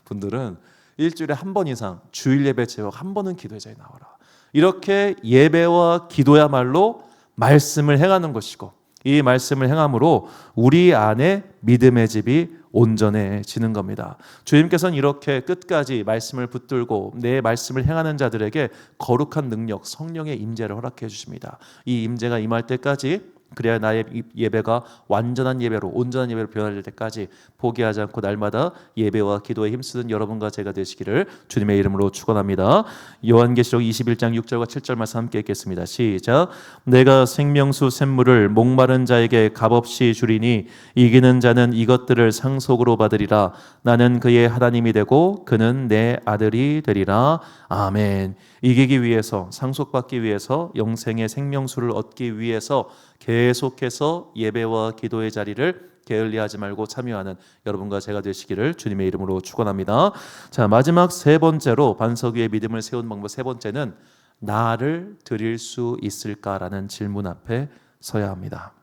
분들은 일주일에 한 번 이상 주일 예배 제목 한 번은 기도의 자리에 나와라. 이렇게 예배와 기도야말로 말씀을 행하는 것이고 이 말씀을 행함으로 우리 안에 믿음의 집이 온전해지는 겁니다. 주님께서는 이렇게 끝까지 말씀을 붙들고 내 말씀을 행하는 자들에게 거룩한 능력, 성령의 임재를 허락해 주십니다. 이 임재가 임할 때까지 그래야 나의 예배가 완전한 예배로 온전한 예배로 변화될 때까지 포기하지 않고 날마다 예배와 기도에 힘쓰는 여러분과 제가 되시기를 주님의 이름으로 축원합니다. 요한계시록 21장 6절과 7절 말씀 함께 읽겠습니다. 시작. 내가 생명수 샘물을 목마른 자에게 값없이 주리니 이기는 자는 이것들을 상속으로 받으리라. 나는 그의 하나님이 되고 그는 내 아들이 되리라. 아멘. 이기기 위해서, 상속받기 위해서, 영생의 생명수를 얻기 위해서 계속해서 예배와 기도의 자리를 게을리하지 말고 참여하는 여러분과 제가 되시기를 주님의 이름으로 축원합니다. 자, 마지막 세 번째로 반석 위에 믿음을 세운 방법 세 번째는 나를 드릴 수 있을까라는 질문 앞에 서야 합니다.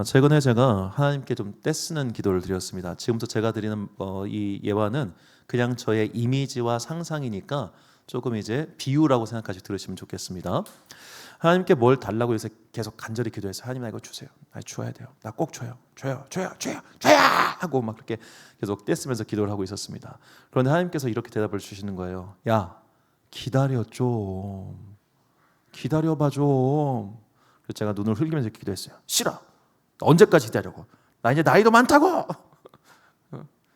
최근에 제가 하나님께 좀 떼쓰는 기도를 드렸습니다. 지금부터 제가 드리는 이 예화는 그냥 저의 이미지와 상상이니까 조금 이제 비유라고 생각하시고 들으시면 좋겠습니다. 하나님께 뭘 달라고 요새 계속 간절히 기도해서 하나님 나 이거 주세요. 나 줘야 돼요. 나 꼭 줘요. 줘요. 하고 막 그렇게 계속 떼쓰면서 기도를 하고 있었습니다. 그런데 하나님께서 이렇게 대답을 주시는 거예요. 야, 기다려 좀. 기다려봐 좀. 그래서 제가 눈을 흘리면서 기도했어요. 싫어. 언제까지 기다려고? 나 이제 나이도 많다고.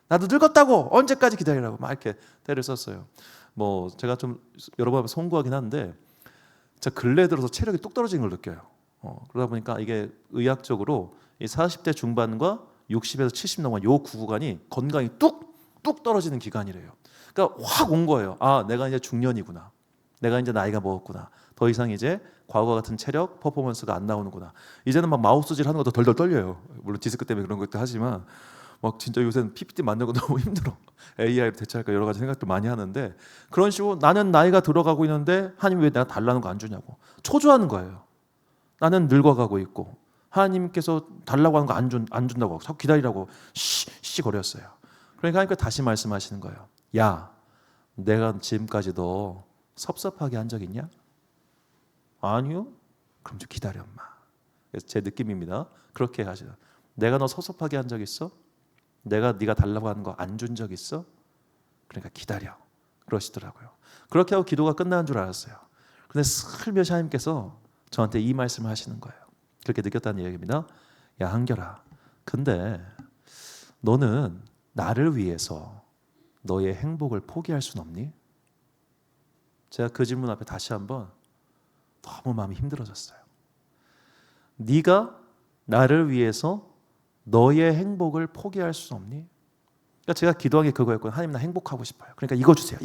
나도 늙었다고. 언제까지 기다리라고 막 이렇게 때를 썼어요. 뭐 제가 좀 여러 번 송구하긴 한데 제가 근래 들어서 체력이 뚝 떨어지는 걸 느껴요. 그러다 보니까 이게 의학적으로 이 40대 중반과 60에서 70 넘어간 요 구간이 건강이 뚝 떨어지는 기간이래요. 그러니까 확 온 거예요. 아, 내가 이제 중년이구나. 내가 이제 나이가 먹었구나. 더 이상 이제 과거와 같은 체력, 퍼포먼스가 안 나오는구나. 이제는 막 마우스질 하는 것도 덜덜 떨려요. 물론 디스크 때문에 그런 것도 하지만 막 진짜 요새는 PPT 만들고 너무 힘들어. AI로 대체할까 여러 가지 생각도 많이 하는데 그런 식으로 나는 나이가 들어가고 있는데 하나님 왜 내가 달라는 거 안 주냐고 초조하는 거예요. 나는 늙어가고 있고 하나님께서 달라고 하는 거 안 준다고 자꾸 기다리라고 씨 거렸어요. 그러니까 하나님께서 다시 말씀하시는 거예요. 야, 내가 지금까지 너 섭섭하게 한 적 있냐? 아니요? 그럼 좀 기다려 엄마. 그래서 제 느낌입니다. 그렇게 하시죠. 내가 너 섭섭하게 한 적 있어? 내가 네가 달라고 하는 거 안 준 적 있어? 그러니까 기다려. 그러시더라고요. 그렇게 하고 기도가 끝나는 줄 알았어요. 근데 슬며시 하나님께서 저한테 이 말씀을 하시는 거예요. 그렇게 느꼈다는 얘기입니다. 야, 한결아. 근데 너는 나를 위해서 너의 행복을 포기할 순 없니? 제가 그 질문 앞에 다시 한번 너무 마음이 힘들어졌어요. 네가 나를 위해서 너의 행복을 포기할 수 없니? 그러니까 제가 기도한 게 그거였거든요. 하나님 나 행복하고 싶어요. 그러니까 이거 주세요.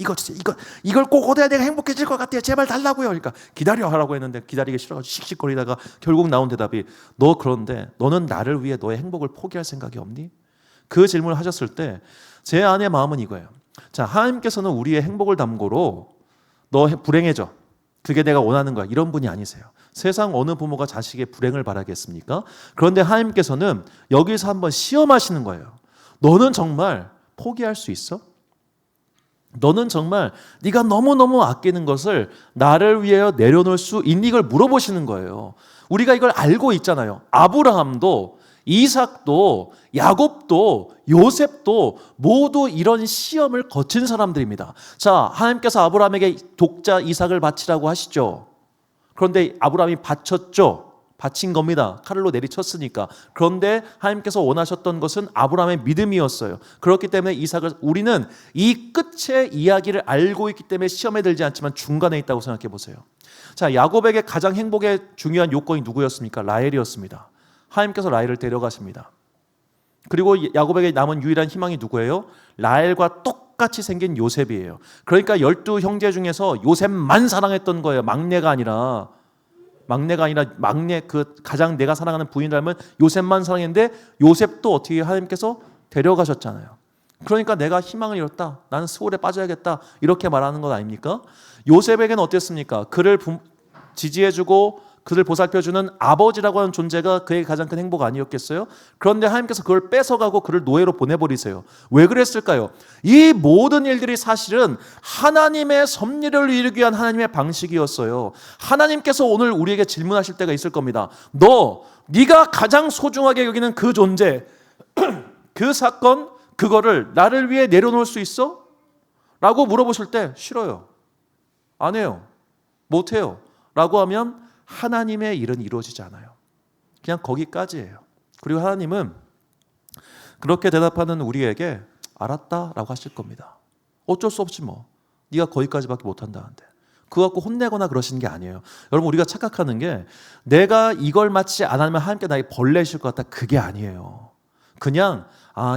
이걸 꼭 얻어야 내가 행복해질 것 같아요. 제발 달라고요. 그러니까 기다려 하라고 했는데 기다리기 싫어가지고 씩씩거리다가 결국 나온 대답이 너 그런데 너는 나를 위해 너의 행복을 포기할 생각이 없니? 그 질문을 하셨을 때 제 안의 마음은 이거예요. 자, 하나님께서는 우리의 행복을 담고로 너 불행해져. 그게 내가 원하는 거야. 이런 분이 아니세요. 세상 어느 부모가 자식의 불행을 바라겠습니까? 그런데 하나님께서는 여기서 한번 시험하시는 거예요. 너는 정말 포기할 수 있어? 너는 정말 네가 너무너무 아끼는 것을 나를 위하여 내려놓을 수 있니? 이걸 물어보시는 거예요. 우리가 이걸 알고 있잖아요. 아브라함도 이삭도 야곱도 요셉도 모두 이런 시험을 거친 사람들입니다. 자, 하나님께서 아브라함에게 독자 이삭을 바치라고 하시죠. 그런데 아브라함이 바쳤죠. 바친 겁니다. 칼로 내리쳤으니까. 그런데 하나님께서 원하셨던 것은 아브라함의 믿음이었어요. 그렇기 때문에 이삭을 우리는 이 끝의 이야기를 알고 있기 때문에 시험에 들지 않지만 중간에 있다고 생각해 보세요. 자, 야곱에게 가장 행복의 중요한 요건이 누구였습니까? 라헬이었습니다. 하나님께서 라헬을 데려가십니다. 그리고 야곱에게 남은 유일한 희망이 누구예요? 라헬과 똑같이 생긴 요셉이에요. 그러니까 12 형제 중에서 요셉만 사랑했던 거예요. 막내가 아니라. 막내가 아니라 막내 그 가장 내가 사랑하는 부인이라면 요셉만 사랑했는데 요셉도 어떻게 하나님께서 데려가셨잖아요. 그러니까 내가 희망을 잃었다. 나는 스올에 빠져야겠다. 이렇게 말하는 것 아닙니까? 요셉에게는 어땠습니까? 그를 지지해주고 그를 보살펴주는 아버지라고 하는 존재가 그의 가장 큰 행복 아니었겠어요? 그런데 하나님께서 그걸 뺏어가고 그를 노예로 보내버리세요. 왜 그랬을까요? 이 모든 일들이 사실은 하나님의 섭리를 이루기 위한 하나님의 방식이었어요. 하나님께서 오늘 우리에게 질문하실 때가 있을 겁니다. 네가 가장 소중하게 여기는 그 존재, 그 사건, 그거를 나를 위해 내려놓을 수 있어? 라고 물어보실 때 싫어요. 안 해요. 못 해요. 라고 하면 하나님의 일은 이루어지지 않아요. 그냥 거기까지예요. 그리고 하나님은 그렇게 대답하는 우리에게 알았다라고 하실 겁니다. 어쩔 수 없지 뭐. 네가 거기까지밖에 못한다는데. 그거 갖고 혼내거나 그러시는 게 아니에요. 여러분 우리가 착각하는 게 내가 이걸 마치 안 하면 하나님께 나에게 벌 내실 것 같다. 그게 아니에요. 그냥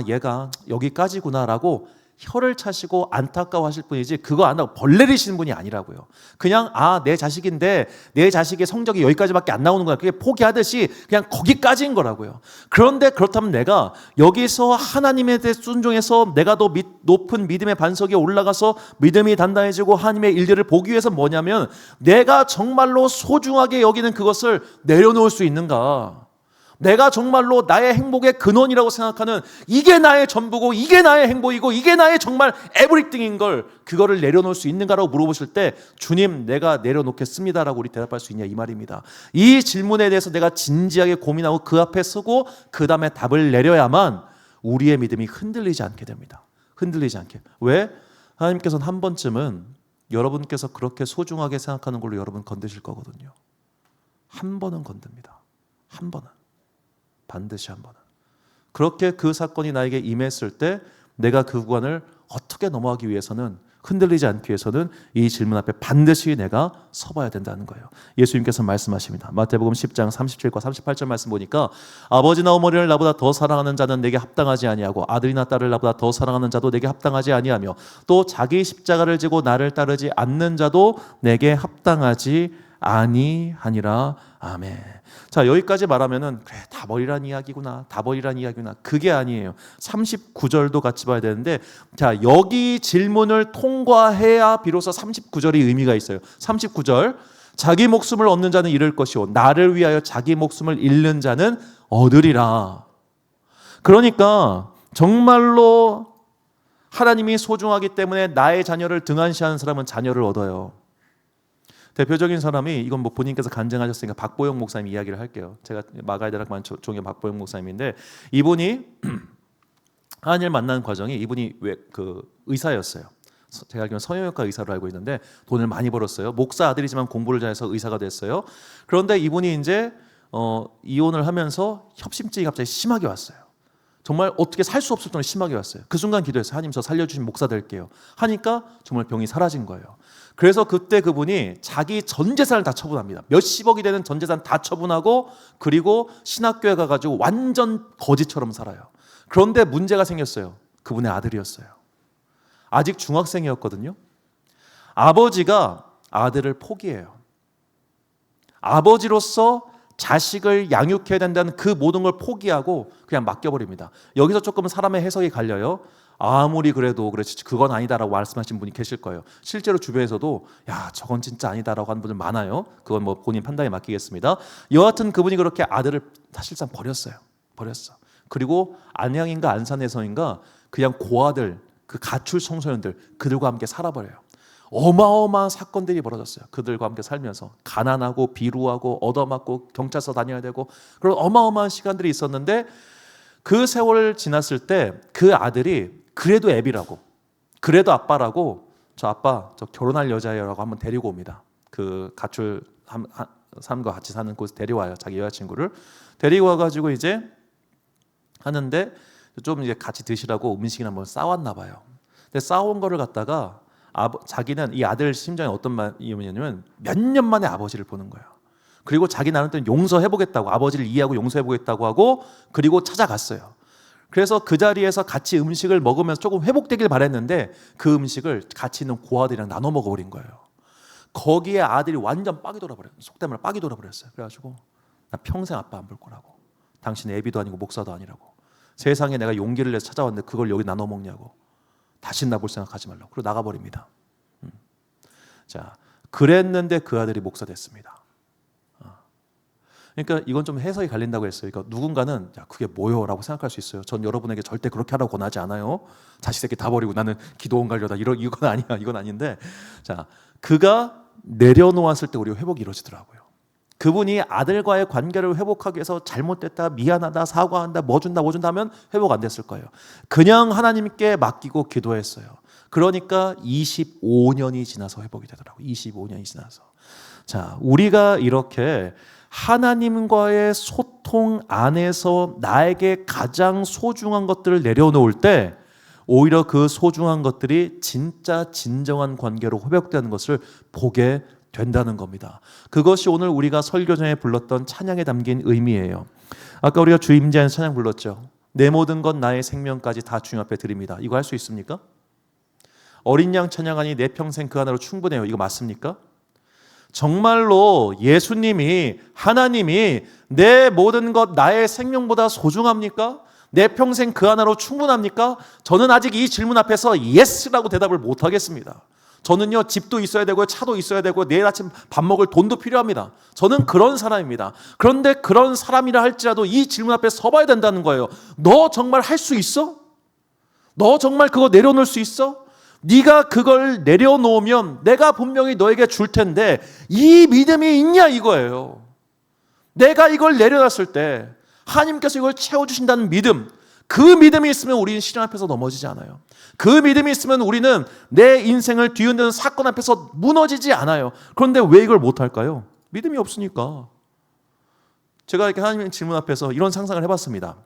얘가 여기까지구나라고 혀를 차시고 안타까워하실 뿐이지 그거 안 하고 벌 내리시는 분이 아니라고요. 그냥 내 자식인데 내 자식의 성적이 여기까지밖에 안 나오는구나. 그게 포기하듯이 그냥 거기까지인 거라고요. 그런데 그렇다면 내가 여기서 하나님에 대해 순종해서 내가 더 높은 믿음의 반석에 올라가서 믿음이 단단해지고 하나님의 일들을 보기 위해서 뭐냐면 내가 정말로 소중하게 여기는 그것을 내려놓을 수 있는가. 내가 정말로 나의 행복의 근원이라고 생각하는 이게 나의 전부고 이게 나의 행복이고 이게 나의 정말 에브리띵인 걸 그거를 내려놓을 수 있는가라고 물어보실 때 주님 내가 내려놓겠습니다라고 우리 대답할 수 있냐 이 말입니다. 이 질문에 대해서 내가 진지하게 고민하고 그 앞에 서고 그 다음에 답을 내려야만 우리의 믿음이 흔들리지 않게 됩니다. 흔들리지 않게. 왜? 하나님께서는 한 번쯤은 여러분께서 그렇게 소중하게 생각하는 걸로 여러분 건드실 거거든요. 한 번은 건듭니다. 한 번은. 반드시 한 번은. 그렇게 그 사건이 나에게 임했을 때 내가 그 구간을 어떻게 넘어가기 위해서는 흔들리지 않기 위해서는 이 질문 앞에 반드시 내가 서봐야 된다는 거예요. 예수님께서 말씀하십니다. 마태복음 10장 37과 38절 말씀 보니까 아버지나 어머니를 나보다 더 사랑하는 자는 내게 합당하지 아니하고 아들이나 딸을 나보다 더 사랑하는 자도 내게 합당하지 아니하며 또 자기 십자가를 지고 나를 따르지 않는 자도 내게 합당하지 아니하니라. 아멘. 자, 여기까지 말하면은 그래 다 버리란 이야기구나. 다 버리란 이야기구나. 그게 아니에요. 39절도 같이 봐야 되는데 자, 여기 질문을 통과해야 비로소 39절이 의미가 있어요. 39절. 자기 목숨을 얻는 자는 잃을 것이요 나를 위하여 자기 목숨을 잃는 자는 얻으리라. 그러니까 정말로 하나님이 소중하기 때문에 나의 자녀를 등한시하는 사람은 자녀를 얻어요. 대표적인 사람이 이건 뭐 본인께서 간증하셨으니까 박보영 목사님 이야기를 할게요. 제가 마가의 대학만 종의 박보영 목사님인데 이분이 하나님을 만나는 과정이 이분이 그 의사였어요. 제가 알기로는 성형외과 의사로 알고 있는데 돈을 많이 벌었어요. 목사 아들이지만 공부를 잘해서 의사가 됐어요. 그런데 이분이 이제 이혼을 하면서 협심증이 갑자기 심하게 왔어요. 정말 어떻게 살 수 없을 정도로 심하게 왔어요. 그 순간 기도했어요. 하나님 저 살려주신 목사 될게요. 하니까 정말 병이 사라진 거예요. 그래서 그때 그분이 자기 전 재산을 다 처분합니다. 몇십억이 되는 전 재산 다 처분하고 그리고 신학교에 가가지고 완전 거지처럼 살아요. 그런데 문제가 생겼어요. 그분의 아들이었어요. 아직 중학생이었거든요. 아버지가 아들을 포기해요. 아버지로서 자식을 양육해야 된다는 그 모든 걸 포기하고 그냥 맡겨버립니다. 여기서 조금 사람의 해석이 갈려요. 아무리 그래도 그렇지 그건 아니다라고 말씀하신 분이 계실 거예요. 실제로 주변에서도 야 저건 진짜 아니다라고 하는 분들 많아요. 그건 뭐 본인 판단에 맡기겠습니다. 여하튼 그분이 그렇게 아들을 사실상 버렸어요. 그리고 안양인가 안산에서인가 그냥 고아들 그 가출 청소년들 그들과 함께 살아버려요. 어마어마한 사건들이 벌어졌어요. 그들과 함께 살면서 가난하고 비루하고 얻어맞고 경찰서 다녀야 되고 그런 어마어마한 시간들이 있었는데 그 세월을 지났을 때 그 아들이 그래도 애비라고 그래도 아빠라고 저 아빠 저 결혼할 여자예요라고 한번 데리고 옵니다. 그 가출 사람과 같이 사는 곳에 데려와요. 자기 여자친구를 데리고 와가지고 이제 하는데 좀 이제 같이 드시라고 음식이나 한번 싸왔나 봐요. 근데 싸온 거를 갖다가 자기는 이 아들 심정이 어떤 말이냐면 몇 년 만에 아버지를 보는 거예요. 그리고 자기 나름대로 용서해보겠다고 아버지를 이해하고 용서해보겠다고 하고 그리고 찾아갔어요. 그래서 그 자리에서 같이 음식을 먹으면서 조금 회복되길 바랬는데 그 음식을 같이 있는 고아들이랑 나눠 먹어버린 거예요. 거기에 아들이 완전 빡이 돌아버렸어요. 속된 말로 빡이 돌아버렸어요. 그래가지고 나 평생 아빠 안 볼 거라고. 당신 애비도 아니고 목사도 아니라고. 세상에 내가 용기를 내서 찾아왔는데 그걸 여기 나눠 먹냐고. 다신 나 볼 생각하지 말라고. 그리고 나가버립니다. 자, 그랬는데 그 아들이 목사 됐습니다. 그러니까 이건 좀 해석이 갈린다고 했어요. 그러니까 누군가는 야 그게 뭐요? 라고 생각할 수 있어요. 전 여러분에게 절대 그렇게 하라고 권하지 않아요. 자식 새끼 다 버리고 나는 기도원 가려다 이건 아니야. 이건 아닌데, 자, 그가 내려놓았을 때 우리가 회복이 이루어지더라고요. 그분이 아들과의 관계를 회복하기 위해서 잘못됐다, 미안하다, 사과한다, 뭐 준다 하면 회복 안 됐을 거예요. 그냥 하나님께 맡기고 기도했어요. 그러니까 25년이 지나서 회복이 되더라고요. 25년이 지나서. 자, 우리가 이렇게 하나님과의 소통 안에서 나에게 가장 소중한 것들을 내려놓을 때 오히려 그 소중한 것들이 진짜 진정한 관계로 회복되는 것을 보게 된다는 겁니다. 그것이 오늘 우리가 설교 전에 불렀던 찬양에 담긴 의미예요. 아까 우리가 주 임재하는 찬양 불렀죠. 내 모든 것 나의 생명까지 다 주님 앞에 드립니다. 이거 할 수 있습니까? 어린 양 찬양하니 내 평생 그 하나로 충분해요. 이거 맞습니까? 정말로 예수님이, 하나님이 내 모든 것 나의 생명보다 소중합니까? 내 평생 그 하나로 충분합니까? 저는 아직 이 질문 앞에서 예스라고 대답을 못하겠습니다. 저는요, 집도 있어야 되고요, 차도 있어야 되고, 내일 아침 밥 먹을 돈도 필요합니다. 저는 그런 사람입니다. 그런데 그런 사람이라 할지라도 이 질문 앞에 서봐야 된다는 거예요. 너 정말 할 수 있어? 너 정말 그거 내려놓을 수 있어? 네가 그걸 내려놓으면 내가 분명히 너에게 줄 텐데 이 믿음이 있냐 이거예요. 내가 이걸 내려놨을 때 하나님께서 이걸 채워주신다는 믿음, 그 믿음이 있으면 우리는 시련 앞에서 넘어지지 않아요. 그 믿음이 있으면 우리는 내 인생을 뒤흔드는 사건 앞에서 무너지지 않아요. 그런데 왜 이걸 못할까요? 믿음이 없으니까. 제가 이렇게 하나님의 질문 앞에서 이런 상상을 해봤습니다.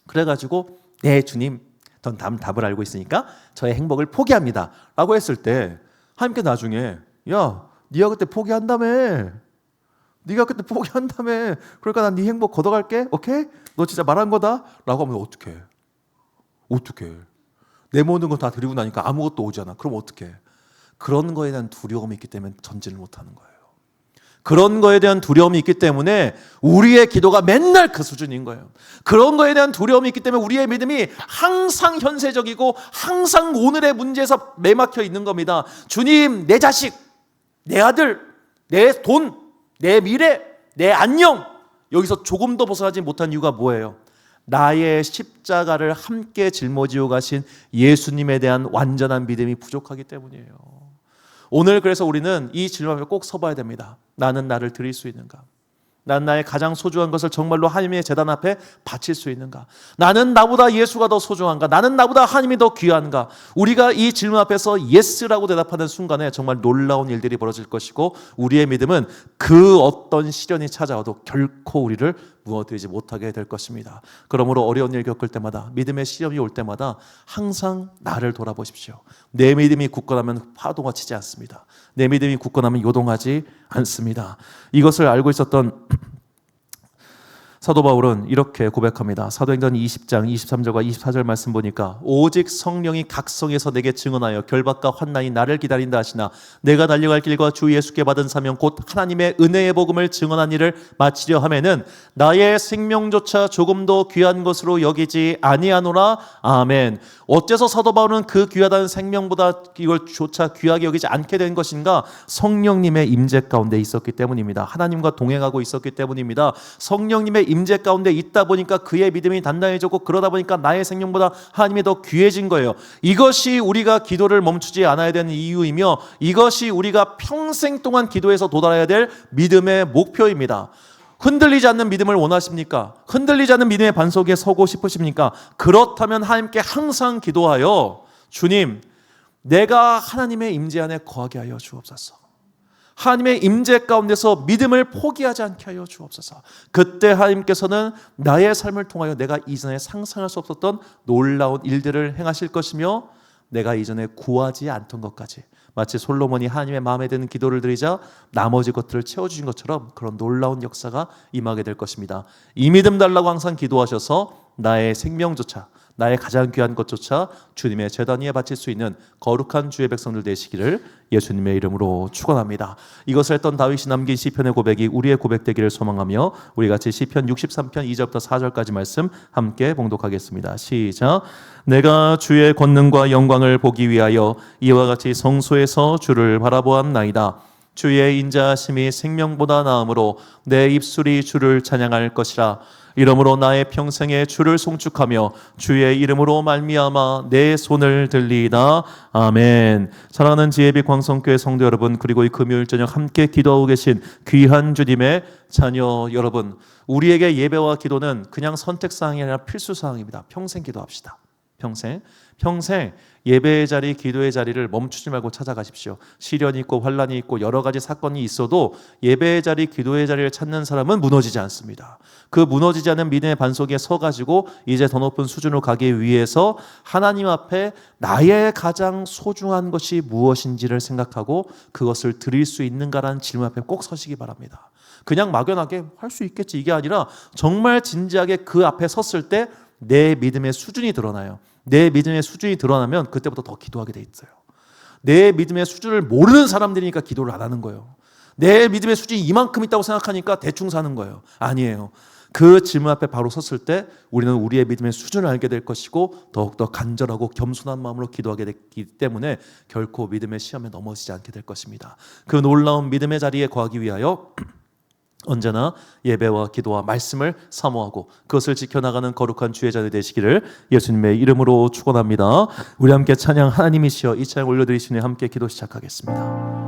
그래가지고 네 주님, 전 답을 알고 있으니까 저의 행복을 포기합니다 라고 했을 때 하나님께 나중에 야 네가 그때 포기한다며, 네가 그때 포기한다며, 그러니까 난 네 행복 걷어갈게, 오케이? 너 진짜 말한 거다 라고 하면 어떡해? 내 모든 거 다 드리고 나니까 아무것도 오지 않아. 그럼 어떡해? 그런 거에 대한 두려움이 있기 때문에 전진을 못하는 거예요. 그런 거에 대한 두려움이 있기 때문에 우리의 기도가 맨날 그 수준인 거예요. 그런 거에 대한 두려움이 있기 때문에 우리의 믿음이 항상 현세적이고 항상 오늘의 문제에서 매막혀 있는 겁니다. 주님, 내 자식, 내 아들, 내 돈, 내 미래, 내 안녕, 여기서 조금도 벗어나지 못한 이유가 뭐예요? 나의 십자가를 함께 짊어지고 가신 예수님에 대한 완전한 믿음이 부족하기 때문이에요. 오늘 그래서 우리는 이 질문 앞에 꼭 서봐야 됩니다. 나는 나를 드릴 수 있는가? 난 나의 가장 소중한 것을 정말로 하나님의 제단 앞에 바칠 수 있는가? 나는 나보다 예수가 더 소중한가? 나는 나보다 하나님이 더 귀한가? 우리가 이 질문 앞에서 예스라고 대답하는 순간에 정말 놀라운 일들이 벌어질 것이고 우리의 믿음은 그 어떤 시련이 찾아와도 결코 우리를 무너뜨리지 못하게 될 것입니다. 그러므로 어려운 일 겪을 때마다, 믿음의 시험이 올 때마다 항상 나를 돌아보십시오. 내 믿음이 굳건하면 파도가 치지 않습니다. 내 믿음이 굳건하면 요동하지 않습니다. 이것을 알고 있었던 사도 바울은 이렇게 고백합니다. 사도행전 20장 23절과 24절 말씀 보니까 오직 성령이 각성해서 내게 증언하여 결박과 환난이 나를 기다린다 하시나 내가 달려갈 길과 주 예수께 받은 사명 곧 하나님의 은혜의 복음을 증언한 일을 마치려 하면은 나의 생명조차 조금도 귀한 것으로 여기지 아니하노라. 아멘. 어째서 사도 바울은 그 귀하다는 생명보다 이걸 조차 귀하게 여기지 않게 된 것인가? 성령님의 임재 가운데 있었기 때문입니다. 하나님과 동행하고 있었기 때문입니다. 성령님의 임재 가운데 있다 보니까 그의 믿음이 단단해졌고 그러다 보니까 나의 생명보다 하나님이 더 귀해진 거예요. 이것이 우리가 기도를 멈추지 않아야 되는 이유이며 이것이 우리가 평생 동안 기도해서 도달해야 될 믿음의 목표입니다. 흔들리지 않는 믿음을 원하십니까? 흔들리지 않는 믿음의 반석에 서고 싶으십니까? 그렇다면 하나님께 항상 기도하여 주님, 내가 하나님의 임재 안에 거하게 하여 주옵소서. 하나님의 임재 가운데서 믿음을 포기하지 않게 하여 주옵소서. 그때 하나님께서는 나의 삶을 통하여 내가 이전에 상상할 수 없었던 놀라운 일들을 행하실 것이며 내가 이전에 구하지 않던 것까지, 마치 솔로몬이 하나님의 마음에 드는 기도를 드리자 나머지 것들을 채워주신 것처럼 그런 놀라운 역사가 임하게 될 것입니다. 이 믿음 달라고 항상 기도하셔서 나의 생명조차, 나의 가장 귀한 것조차 주님의 제단 위에 바칠 수 있는 거룩한 주의 백성들 되시기를 예수님의 이름으로 축원합니다. 이것을 했던 다윗이 남긴 시편의 고백이 우리의 고백되기를 소망하며 우리 같이 시편 63편 2절부터 4절까지 말씀 함께 봉독하겠습니다. 시작. 내가 주의 권능과 영광을 보기 위하여 이와 같이 성소에서 주를 바라보았나이다. 주의 인자하심이 생명보다 나음으로 내 입술이 주를 찬양할 것이라. 이러므로 나의 평생에 주를 송축하며 주의 이름으로 말미암아 내 손을 들리이다. 아멘. 사랑하는 지혜빛 광성교회 성도 여러분, 그리고 이 금요일 저녁 함께 기도하고 계신 귀한 주님의 자녀 여러분, 우리에게 예배와 기도는 그냥 선택사항이 아니라 필수사항입니다. 평생 기도합시다. 평생 예배의 자리, 기도의 자리를 멈추지 말고 찾아가십시오. 시련이 있고 환란이 있고 여러 가지 사건이 있어도 예배의 자리, 기도의 자리를 찾는 사람은 무너지지 않습니다. 그 무너지지 않은 믿음의 반석에 서가지고 이제 더 높은 수준으로 가기 위해서 하나님 앞에 나의 가장 소중한 것이 무엇인지를 생각하고 그것을 드릴 수 있는가라는 질문 앞에 꼭 서시기 바랍니다. 그냥 막연하게 할 수 있겠지 이게 아니라 정말 진지하게 그 앞에 섰을 때 내 믿음의 수준이 드러나요. 내 믿음의 수준이 드러나면 그때부터 더 기도하게 돼 있어요. 내 믿음의 수준을 모르는 사람들이니까 기도를 안 하는 거예요. 내 믿음의 수준이 이만큼 있다고 생각하니까 대충 사는 거예요. 아니에요. 그 질문 앞에 바로 섰을 때 우리는 우리의 믿음의 수준을 알게 될 것이고 더욱더 간절하고 겸손한 마음으로 기도하게 되기 때문에 결코 믿음의 시험에 넘어지지 않게 될 것입니다. 그 놀라운 믿음의 자리에 거하기 위하여 언제나 예배와 기도와 말씀을 사모하고 그것을 지켜나가는 거룩한 주의 자녀 되시기를 예수님의 이름으로 축원합니다. 우리 함께 찬양 하나님이시여 이 찬양 올려드리시니 함께 기도 시작하겠습니다.